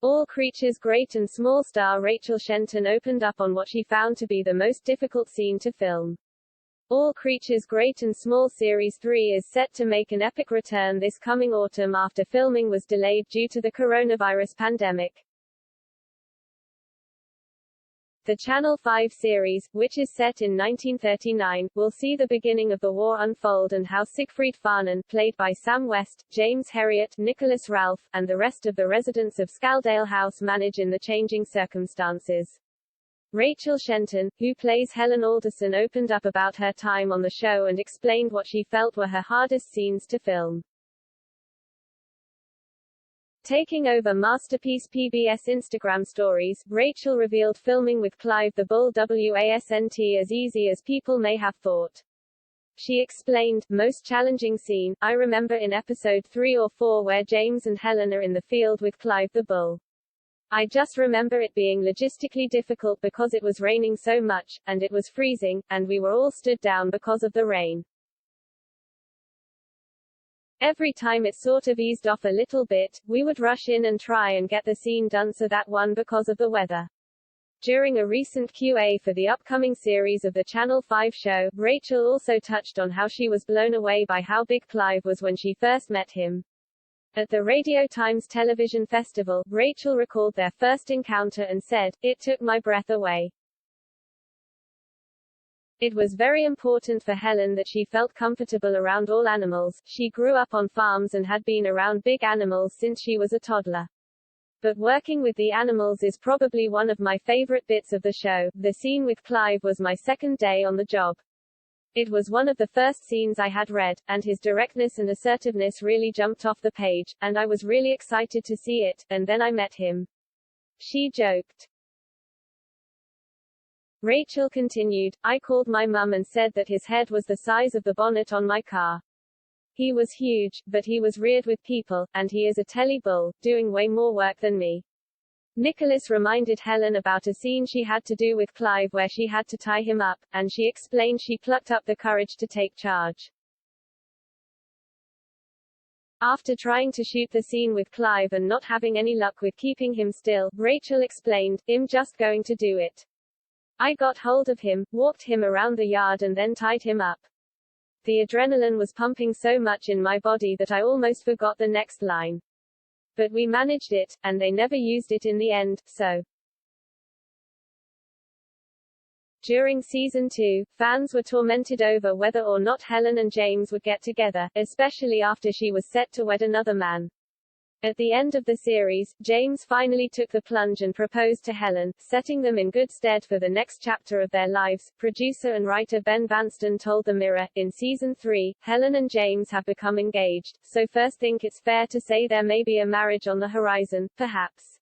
All Creatures Great and Small star Rachel Shenton opened up on what she found to be the most difficult scene to film. All Creatures Great and Small Series 3 is set to make an epic return this coming autumn after filming was delayed due to the coronavirus pandemic. The Channel 5 series, which is set in 1939, will see the beginning of the war unfold and how Siegfried Farnan, played by Sam West, James Herriot, Nicholas Ralph, and the rest of the residents of Scaldale House manage in the changing circumstances. Rachel Shenton, who plays Helen Alderson, opened up about her time on the show and explained what she felt were her hardest scenes to film. Taking over Masterpiece PBS Instagram stories, Rachel revealed filming with Clive the Bull wasn't as easy as people may have thought. She explained, most challenging scene, I remember in episode 3 or 4 where James and Helen are in the field with Clive the Bull. I just remember it being logistically difficult because it was raining so much, and it was freezing, and we were all stood down because of the rain. Every time it sort of eased off a little bit, we would rush in and try and get the scene done so that one because of the weather. During a recent Q&A for the upcoming series of the Channel 5 show, Rachel also touched on how she was blown away by how big Clive was when she first met him. At the Radio Times Television Festival, Rachel recalled their first encounter and said, "It took my breath away. It was very important for Helen that she felt comfortable around all animals. She grew up on farms and had been around big animals since she was a toddler. But working with the animals is probably one of my favorite bits of the show. The scene with Clive was my second day on the job. It was one of the first scenes I had read, and his directness and assertiveness really jumped off the page, and I was really excited to see it, and then I met him." She joked. Rachel continued, "I called my mum and said that his head was the size of the bonnet on my car. He was huge, but he was reared with people, and he is a telly bull, doing way more work than me." Nicholas reminded Helen about a scene she had to do with Clive where she had to tie him up, and she explained she plucked up the courage to take charge. After trying to shoot the scene with Clive and not having any luck with keeping him still, Rachel explained, "I'm just going to do it. I got hold of him, walked him around the yard and then tied him up. The adrenaline was pumping so much in my body that I almost forgot the next line. But we managed it, and they never used it in the end, so." During season 2, fans were tormented over whether or not Helen and James would get together, especially after she was set to wed another man. At the end of the series, James finally took the plunge and proposed to Helen, setting them in good stead for the next chapter of their lives. Producer and writer Ben Vanston told The Mirror, in season 3, Helen and James have become engaged, so first think it's fair to say there may be a marriage on the horizon, perhaps.